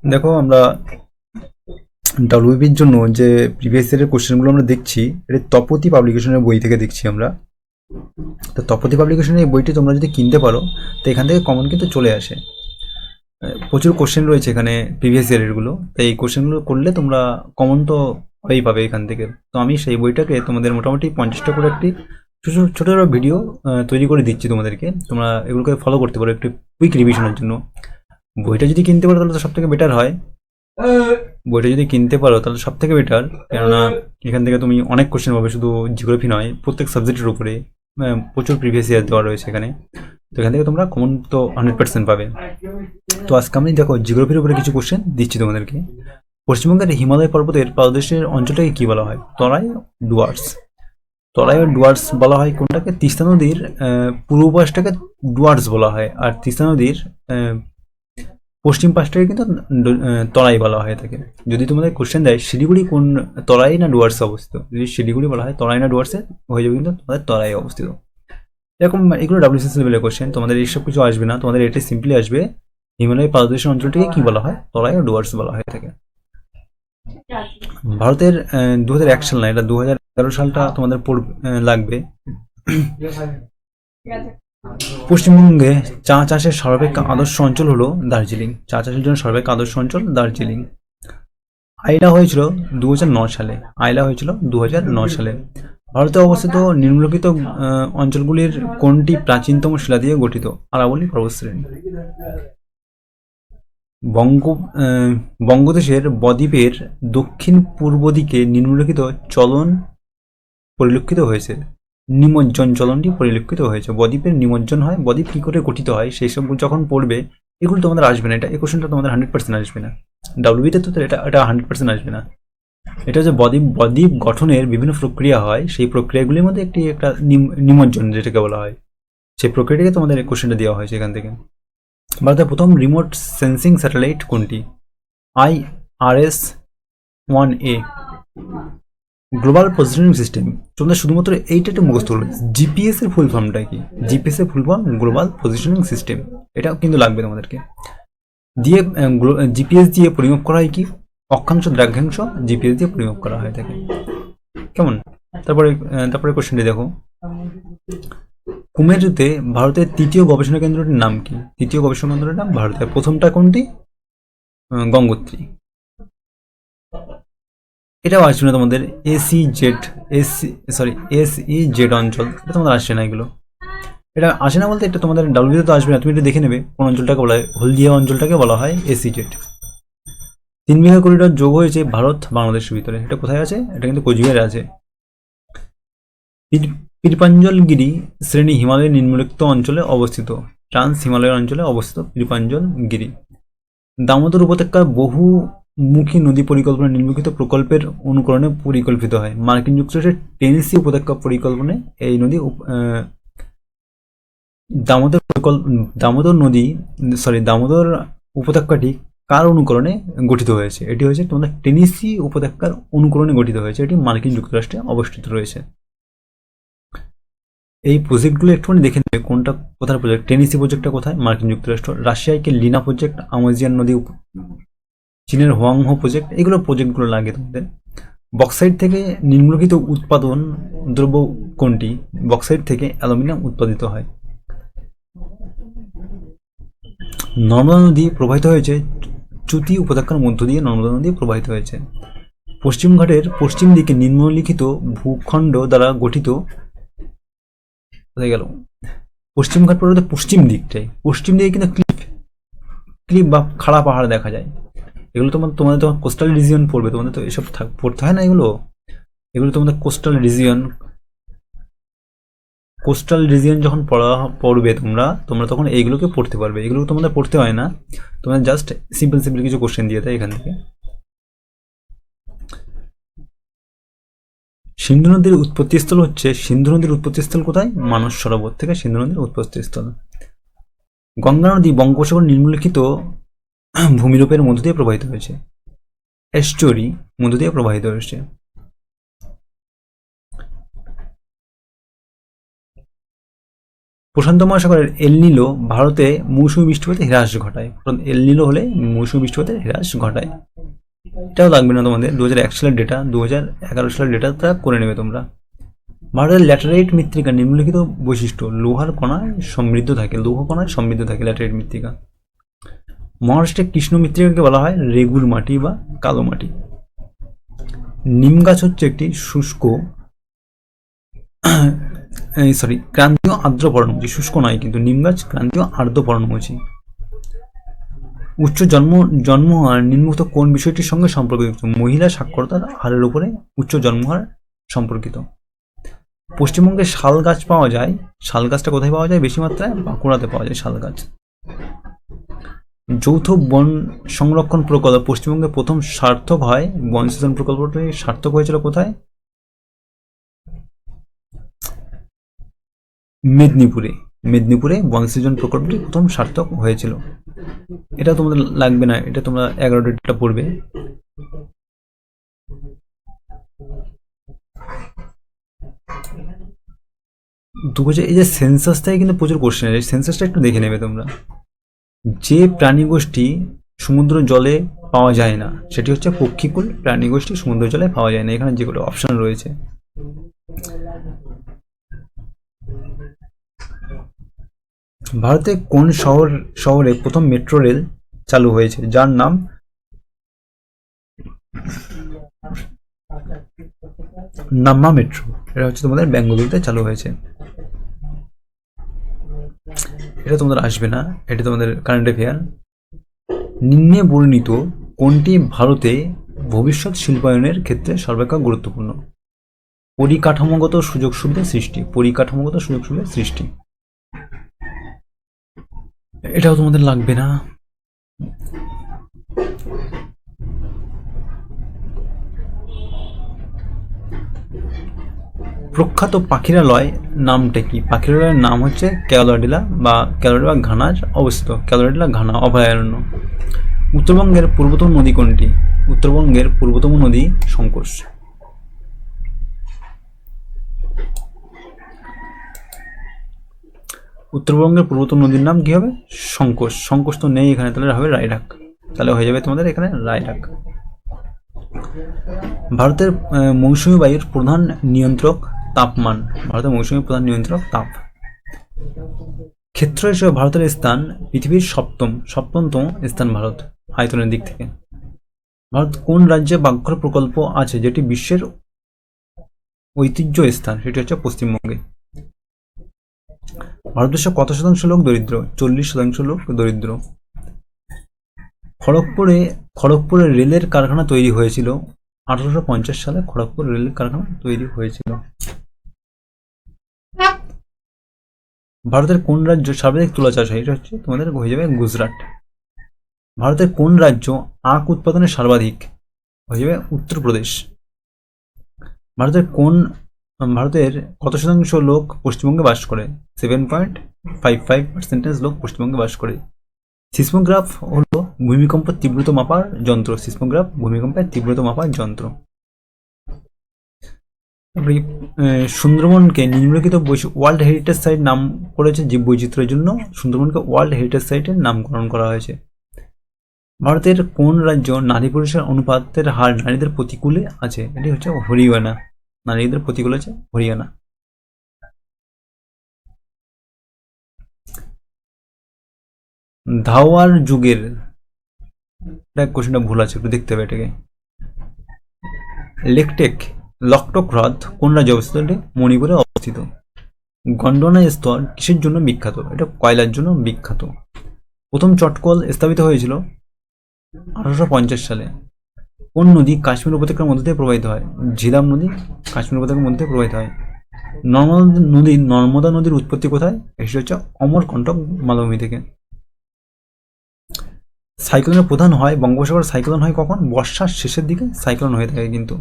দেখো আমরা ডাব্লিউবির জন্য যে প্রিভিয়াস ইয়ারের কোশ্চেনগুলো আমরা দেখছি, এটা তপতি পাবলিকেশনের বই থেকে দেখছি আমরা। তো তপতি পাবলিকেশনের এই বইটি তোমরা যদি কিনতে পারো, তো এখান থেকে কমন কিন্তু চলে আসে। প্রচুর কোশ্চেন রয়েছে এখানে প্রিভিয়াস ইয়ারেরগুলো, তো এই কোশ্চেনগুলো করলে তোমরা কমন তো হয়েই পাবে এখান থেকে। তো আমি সেই বইটাকে তোমাদের মোটামুটি 50টা করে একটি ছোটো ছোটো ভিডিও তৈরি করে দিচ্ছি তোমাদেরকে। তোমরা এগুলোকে ফলো করতে পারো একটু কুইক রিভিশনের জন্য। বইটা যদি কিনতে পারো তাহলে তো সব থেকে বেটার হয়। বইটা যদি কিনতে পারো তাহলে সব থেকে বেটার, কেননা এখান থেকে তুমি অনেক কোশ্চেন পাবে, শুধু জিওগ্রাফি নয়, প্রত্যেক সাবজেক্টের উপরে প্রচুর প্রিভিয়াস ইয়ার দেওয়া রয়েছে এখানে। তো এখান থেকে তোমরা কমন তো 100% পাবে। তো আজকে আমি দেখো জিওগ্রাফির উপরে কিছু কোশ্চেন দিচ্ছি তোমাদেরকে। পশ্চিমবঙ্গের হিমালয় পর্বতের পাদদেশের অঞ্চলটাকে কি বলা হয়? তরাই, ডুয়ার্স। তরাই ও ডুয়ার্স বলা হয় কোনটাকে? তিস্তা নদীর পূর্ব পাশটাকে ডুয়ার্স বলা হয়, আর তিস্তা নদীর পশ্চিম পাশটাকে কিন্তু তরাই বলা হয় থাকে। যদি তোমাদের কোশ্চেন দেয় শিলিগুড়ি কোন তরাই না ডুয়ার্সে অবস্থিত, যদি শিলিগুড়ি বলা হয় তরাই না ডুয়ার্সে, হয়ে যাবে কিন্তু তোমাদের তরাই অবস্থিত। এরকম এগুলো ডাব্লিউসিএস লেভেলের কোশ্চেন, তোমাদের এইসব কিছু আসবে না, তোমাদের এটাই সিম্পলি আসবে হিমালয় পাদদেশের অঞ্চলটিকে কি বলা হয়? তরাই ও ডুয়ার্স বলা হয়ে থাকে। ভারতের 2001 সাল না, এটা 2011 সালটা তোমাদের লাগবে। পশ্চিমবঙ্গে চা চাষের সর্বাপেক্ষা আদর্শ অঞ্চল হলো দার্জিলিং। চা চাষের জন্য সর্বাপেক্ষা আদর্শ অঞ্চল দার্জিলিং। আইলা হয়েছিল 2009 সালে। আইলা হয়েছিল 2009 সালে। ভারতে অবস্থিত নিম্নলিখিত অঞ্চলগুলির কোনটি প্রাচীনতম শিলা দিয়ে গঠিত? আরাবল্লী পর্বতশ্রেণী। বঙ্গ বঙ্গদেশের বদ্বীপের দক্ষিণ পূর্ব দিকে নিম্নলিখিত চলন পরিলক্ষিত হয়েছে। নিমজ্জন চলনটি পরিলক্ষিত হয়েছে। বদ্বীপের নিমজ্জন হয়, বদ্বীপ কী করে গঠিত হয় সেই সব যখন পড়বে, এগুলো তোমাদের আসবে না। এটা এই কোশ্চেনটা তোমাদের 100% আসবে না। ডাব্লিউবিতে তো এটা এটা 100% আসবে না। এটা হচ্ছে বদ্বীপ বদ্বীপ গঠনের বিভিন্ন প্রক্রিয়া হয়, সেই প্রক্রিয়াগুলির মধ্যে একটা নিমজ্জন যেটাকে বলা হয়, সেই প্রক্রিয়াটিকে তোমাদের কোশ্চেনটা দেওয়া হয়েছে এখান থেকে। ভারতের প্রথম রিমোট সেন্সিং স্যাটেলাইট কোনটি? IRS-1A। Global positioning system. তোমরা শুধুমাত্র এইটা একটু মুখস্থ করবে। জিপিএস এর ফুল ফর্মটা কি? জিপিএস এর full form global positioning system. এটা কিন্তু লাগবে তোমাদেরকে। দিয়ে জিপিএস দিয়ে পরিমাপ করা হয় কি? অক্ষাংশ দ্রাঘ্যাংশ জিপিএস দিয়ে পরিমাপ করা হয় থাকে। কেমন? তারপরে কোশ্চেনটি দেখো। কুমেরুতে ভারতের তৃতীয় গবেষণা কেন্দ্রটির নাম কি? তৃতীয় গবেষণা কেন্দ্রটির নাম ভারতের প্রথমটা কোনটি? গঙ্গোত্রী। এটাও আসবে না তোমাদের। এসইজেড অঞ্চল, এটা তোমাদের আসছে না এগুলো। এটা আসে না বলতে এটা তোমাদের ডাব্লিউতে তো আসবে না, তুমি এটা দেখে নেবে কোন অঞ্চলটাকে বলা হয়। হলদিয়া অঞ্চলটাকে বলা হয় এসইজেড। 3 বিঘা করিডোর যোগ হয়েছে ভারত বাংলাদেশের ভিতরে, এটা কোথায় আছে? এটা কিন্তু কোচবিহারে আছে। পীরপাঞ্জলগিরি শ্রেণী হিমালয়ের নিম্নলিখিত অঞ্চলে অবস্থিত। ট্রান্স হিমালয়ের অঞ্চলে অবস্থিত পীরপাঞ্জলগিরি। দামোদর উপত্যকার বহুমুখী নদী পরিকল্পনা নিম্নলিখিত প্রকল্পের অনুকরণে পরিকল্পিত হয়। মার্কিন যুক্তরাষ্ট্রের টেনেসি উপত্যকা পরিকল্পনায় এই নদী দামোদর উপত্যকাটি কার অনুকরণে গঠিত হয়েছে? এটি হয়েছে তোমাদের টেনেসি উপত্যকার অনুকরণে গঠিত হয়েছে। এটি মার্কিন যুক্তরাষ্ট্রে অবস্থিত রয়েছে। এই প্রজেক্টগুলো একটুখানি দেখে নেবে কোনটা কোথায় প্রজেক্ট। টেনেসি প্রজেক্টটা কোথায়? মার্কিন যুক্তরাষ্ট্র। রাশিয়াকে লিনা প্রজেক্ট, আমাজিয়ান নদী, চীনের হোয়াংহো প্রজেক্ট, এগুলো প্রজেক্টগুলো লাগে তোমাদের। বক্সাইট থেকে নিম্নলিখিত উৎপাদন দ্রব্য কোনটি? বক্সাইট থেকে অ্যালুমিনিয়াম উৎপাদিত হয়। নর্মদা নদী প্রবাহিত হয়েছে চুতি উপত্যকার মধ্য দিয়ে। নর্মদা নদী প্রবাহিত হয়েছে। পশ্চিমঘাটের পশ্চিম দিকে নিম্নলিখিত ভূখণ্ড দ্বারা গঠিত হয়ে গেল। পশ্চিমঘাট পর্বতের পশ্চিম দিকটাই, পশ্চিম দিকে কিন্তু ক্লিপ বা খাড়া পাহাড় দেখা যায়। এগুলো তোমাদের তখন কোস্টাল রিজিয়ন পড়বে, তোমাদের তো এসব পড়তে হয় না। এগুলো এগুলো তোমাদের কোস্টাল রিজিয়ন যখন পড়বে তোমরা তোমরা তখন এইগুলোকে পড়তে পারবে। এগুলো তোমাদের পড়তে হয় না, তোমাদের জাস্ট সিম্পল কিছু কোশ্চেন দিয়ে দেয় এখান থেকে। সিন্ধু নদীর উৎপত্তিস্থল হচ্ছে, সিন্ধু নদীর উৎপত্তিস্থল কোথায়? মানস সরোবর থেকে সিন্ধু নদীর উৎপত্তিস্থল। গঙ্গা নদী বঙ্গোপসাগর নিম্নলিখিত ভূমিরূপের মধ্য দিয়ে প্রবাহিত হয়েছে। এস্টুরি মধ্য দিয়ে প্রবাহিত হয়েছে। প্রশান্ত মহাসাগরের এল নিলো ভারতে মৌসুমী বৃষ্টিপাতে হ্রাস ঘটায়। এল নিলো হলে মৌসুমী বৃষ্টিপাতে হ্রাস ঘটায়। এটাও লাগবে না তোমাদের, 2001 সালের ডেটা, 2011 সালের ডেটাটা করে নেবে তোমরা। ভারতের ল্যাটেরাইট মৃত্তিকা নিম্নলিখিত বৈশিষ্ট্য, লোহার কণায় সমৃদ্ধ থাকে, লৌহ কণায় সমৃদ্ধ থাকে ল্যাটেরাইট মৃত্তিকা। মহারাষ্ট্রের কৃষ্ণ মৃত্তিকাকে বলা হয় রেগুর মাটি বা কালো মাটি। নিম গাছ হচ্ছে একটি শুষ্ক ক্রান্তীয় আর্দ্র পর্ণমোচী, শুষ্ক নয় কিন্তু, নিম গাছ ক্রান্তীয় আর্দ্র পর্ণমোচী। উচ্চ জন্ম হার নিম্নোক্ত কোন বিষয়টির সঙ্গে সম্পর্কিত? মহিলা সাক্ষরতার হারের উপরে উচ্চ জন্মহার সম্পর্কিত। পশ্চিমবঙ্গে শাল গাছ পাওয়া যায়, শাল গাছটা কোথায় পাওয়া যায় বেশি মাত্রায়? বাঁকুড়াতে পাওয়া যায় শাল গাছ। যৌথ বন সংরক্ষণ প্রকল্প পশ্চিমবঙ্গে প্রথম সার্থক হয়, বন সৃজন প্রকল্পটি সার্থক হয়েছিল কোথায়? মেদিনীপুরে বন সৃজন প্রকল্পটি প্রথম সার্থক হয়েছিল। এটা তোমাদের লাগবে না, এটা তোমরা 11 ডেটটা পড়বে। এই যে সেন্সাস থেকে কিন্তু প্রচুর কোশ্চেন আছে, সেন্সাসটা একটু দেখে নেবে তোমরা। যে প্রাণীগোষ্ঠী সমুদ্র জলে পাওয়া যায় না সেটি হচ্ছে পক্ষীকুল প্রাণীগোষ্ঠী, সমুদ্র জলে পাওয়া যায় না। এখানে যেগুলো অপশন রয়েছে, ভারতে কোন শহরে প্রথম মেট্রো রেল চালু হয়েছে যার নাম নাম্মা মেট্রো? এটা হচ্ছে তোমাদের বেঙ্গালুরুতে চালু হয়েছে। এটা তোমাদের আসবে না, এটা তোমাদের কারেন্ট অ্যাফেয়ার। নিম্নে বর্ণিত কোনটি ভারতে ভবিষ্যৎ শিল্পায়নের ক্ষেত্রে সর্বাপেক্ষা গুরুত্বপূর্ণ? পরিকাঠামোগত সুযোগ সুবিধা সৃষ্টি। এটাও তোমাদের লাগবে না। প্রখ্যাত পাখিরালয় নামটা কি? পাখিরালয়ের নাম হচ্ছে কেওলাডিলা বা ঘানার অবস্থিত কেওলাডিলা ঘানা অভয়ারণ্য। উত্তরবঙ্গের পূর্বতম নদী কোনটি? উত্তরবঙ্গের পূর্বতম নদী সংকোষ। উত্তরবঙ্গের পূর্বতম নদীর নাম কি হবে? সংকোষ। সংকোষ তো নেই এখানে, তাহলে হবে রায়ডাক, তাহলে হয়ে যাবে তোমাদের এখানে রায়ডাক। ভারতের মৌসুমী বায়ুর প্রধান নিয়ন্ত্রক তাপমান। ভারতের মৌসুমী প্রধান নিয়ন্ত্রক তাপ। ক্ষেত্র হিসেবে ভারতের স্থান পৃথিবীর সপ্তমতম স্থান ভারত আয়তনের দিক থেকে। ভারত কোন রাজ্যে ব্যাঘ্র প্রকল্প আছে যেটি বিশ্বের ঐতিহ্য স্থান? সেটি হচ্ছে পশ্চিমবঙ্গে। ভারতবর্ষে কত শতাংশ লোক দরিদ্র? 40% লোক দরিদ্র। খড়গপুরে রেলের কারখানা তৈরি হয়েছিল 1850 সালে। খড়গপুর রেলের কারখানা তৈরি হয়েছিল। ভারতের কোন রাজ্য সর্বাধিক তুলা চাষ হয়? এটা হচ্ছে তোমাদের হয়ে যাবে গুজরাট। ভারতের কোন রাজ্য আখ উৎপাদনে সর্বাধিক? হয়ে যাবে উত্তরপ্রদেশ। ভারতের কত শতাংশ লোক পশ্চিমবঙ্গে বাস করে? 7.55% লোক পশ্চিমবঙ্গে বাস করে। সিসমোগ্রাফ হলো ভূমিকম্পের তীব্রতা মাপার যন্ত্র। সিসমোগ্রাফ ভূমিকম্পের তীব্রতা মাপার যন্ত্র। সুন্দরবনকে নিম্নলিখিত ওয়ার্ল্ড হেরিটেজ সাইট নাম করেছে জীব বৈচিত্র্যের জন্য। সুন্দরবনকে ওয়ার্ল্ড হেরিটেজ সাইটের নামকরণ করা হয়েছে। ভারতের কোন রাজ্য নারী পুরুষের অনুপাতের হার নারীদের প্রতিকূলে আছে? এটি হচ্ছে হরিয়ানা। নারীদের প্রতিকূলে আছে হরিয়ানা। ধাওয়ার যুগের কোশ্চেনটা ভুল আছে, একটু দেখতে হবে এটাকে। লকটক হ্রদ কোন রাজ্যে অবস্থিত? এটি মণিপুরে অবস্থিত। গন্ডোনা স্তর কিসের জন্য বিখ্যাত? এটা কয়লার জন্য বিখ্যাত। প্রথম চটকল স্থাপিত হয়েছিল 1850 সালে। কোন নদী কাশ্মীর উপত্যকার মধ্যে দিয়ে প্রবাহিত হয়? ঝিলাম নদী কাশ্মীর উপত্যকার মধ্যে দিয়ে প্রবাহিত হয়। নর্মদা নদীর উৎপত্তি কোথায়? এটি হচ্ছে অমরকণ্টক মালভূমি থেকে। সাইক্লোনের প্রধান হয় বঙ্গোপসাগর। সাইক্লোন হয় কখন? বর্ষার শেষের দিকে সাইক্লোন হয়ে থাকে কিন্তু।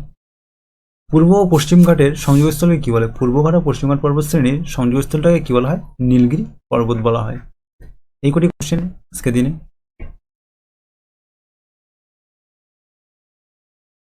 পূর্ব ও পশ্চিম ঘাটের সংযোগস্থলকে কি বলে? পূর্বঘাট ও পশ্চিমঘাট পর্বতশ্রেণীর সংযোগস্থলটাকে কি বলা হয়? নীলগিরি পর্বত বলা হয়। এই কটি কোশ্চেন আজকে দিনে